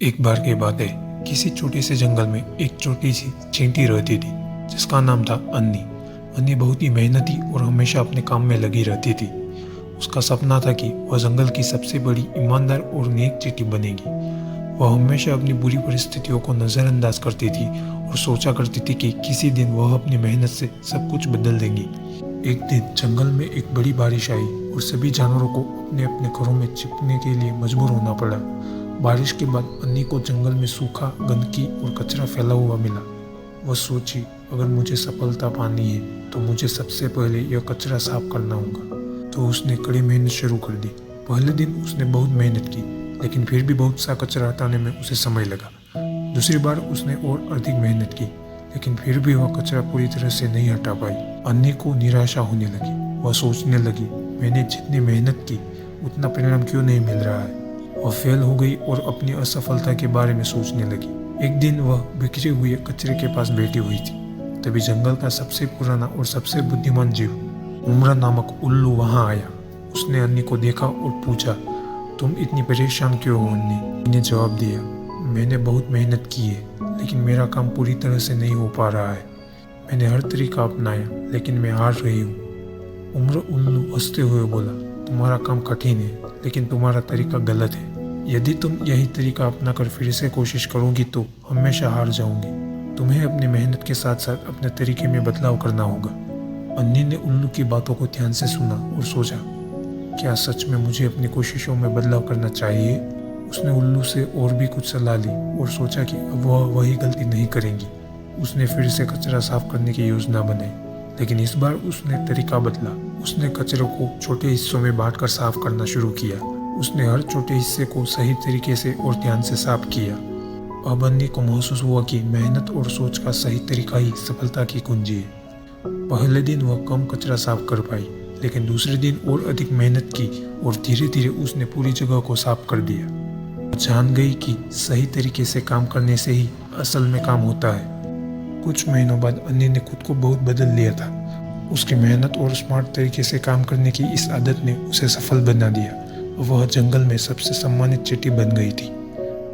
एक बार की बात है, किसी छोटे से जंगल में एक छोटी सी चींटी रहती थी जिसका नाम था अन्नी। अन्नी बहुत ही मेहनती और हमेशा अपने काम में लगी रहती थी। उसका सपना था कि वह जंगल की सबसे बड़ी ईमानदार और नेक चींटी बनेगी। वह हमेशा अपनी बुरी परिस्थितियों को नज़रअंदाज करती थी और सोचा करती थी कि किसी दिन वह अपनी मेहनत से सब कुछ बदल देंगी। एक दिन जंगल में एक बड़ी बारिश आई और सभी जानवरों को अपने अपने घरों में छिपने के लिए मजबूर होना पड़ा। बारिश के बाद अन्नी को जंगल में सूखा, गंदगी और कचरा फैला हुआ मिला। वह सोची, अगर मुझे सफलता पानी है तो मुझे सबसे पहले यह कचरा साफ करना होगा। तो उसने कड़ी मेहनत शुरू कर दी। पहले दिन उसने बहुत मेहनत की, लेकिन फिर भी बहुत सा कचरा हटाने में उसे समय लगा। दूसरी बार उसने और अधिक मेहनत की, लेकिन फिर भी वह कचरा पूरी तरह से नहीं हटा पाई। अन्नी को निराशा होने लगी। वह सोचने लगी, मैंने जितनी मेहनत की उतना परिणाम क्यों नहीं मिल रहा है। वह फेल हो गई और अपनी असफलता के बारे में सोचने लगी। एक दिन वह बिखरे हुए कचरे के पास बैठी हुई थी। तभी जंगल का सबसे पुराना और सबसे बुद्धिमान जीव उम्र नामक उल्लू वहां आया। उसने अन्नी को देखा और पूछा, तुम इतनी परेशान क्यों हो अन्नी? ने जवाब दिया, मैंने बहुत मेहनत की है, लेकिन मेरा काम पूरी तरह से नहीं हो पा रहा है। मैंने हर तरीका अपनाया, लेकिन मैं हार रही हूँ। उम्र उल्लू हंसते हुए बोला, तुम्हारा काम कठिन है, लेकिन तुम्हारा तरीका गलत है। यदि तुम यही तरीका अपनाकर फिर से कोशिश करोगी तो हमेशा हार जाओगी। तुम्हें अपनी मेहनत के साथ साथ अपने तरीके में बदलाव करना होगा। अन्नी ने उल्लू की बातों को ध्यान से सुना और सोचा, क्या सच में मुझे अपनी कोशिशों में बदलाव करना चाहिए? उसने उल्लू से और भी कुछ सलाह ली और सोचा कि अब वह वही गलती नहीं करेंगी। उसने फिर से कचरा साफ करने की योजना बनाई, लेकिन इस बार उसने तरीका बदला। उसने कचरे को छोटे हिस्सों में बांटकर साफ करना शुरू किया। उसने हर छोटे हिस्से को सही तरीके से और ध्यान से साफ किया। अब अन्नी को महसूस हुआ कि मेहनत और सोच का सही तरीका ही सफलता की कुंजी है। पहले दिन वह कम कचरा साफ कर पाई, लेकिन दूसरे दिन और अधिक मेहनत की और धीरे धीरे उसने पूरी जगह को साफ कर दिया। वह जान गई कि सही तरीके से काम करने से ही असल में काम होता है। कुछ महीनों बाद अन्नी ने खुद को बहुत बदल लिया था। उसकी मेहनत और स्मार्ट तरीके से काम करने की इस आदत ने उसे सफल बना दिया। वह जंगल में सबसे सम्मानित चींटी बन गई थी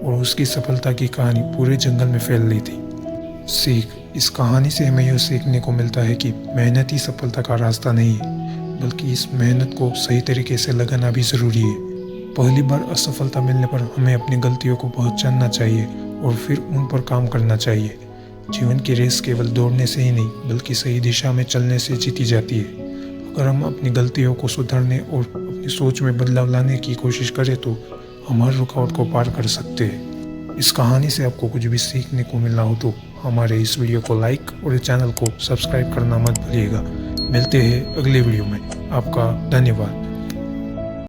और उसकी सफलता की कहानी पूरे जंगल में फैल रही थी। सीख, इस कहानी से हमें यह सीखने को मिलता है कि मेहनत ही सफलता का रास्ता नहीं है, बल्कि इस मेहनत को सही तरीके से लगाना भी ज़रूरी है। पहली बार असफलता मिलने पर हमें अपनी गलतियों को पहचानना चाहिए और फिर उन पर काम करना चाहिए। जीवन की रेस केवल दौड़ने से ही नहीं, बल्कि सही दिशा में चलने से जीती जाती है। अगर हम अपनी गलतियों को सुधारने और अपनी सोच में बदलाव लाने की कोशिश करें तो हम हर रुकावट को पार कर सकते हैं। इस कहानी से आपको कुछ भी सीखने को मिला हो तो हमारे इस वीडियो को लाइक और चैनल को सब्सक्राइब करना मत भूलिएगा। मिलते हैं अगले वीडियो में। आपका धन्यवाद।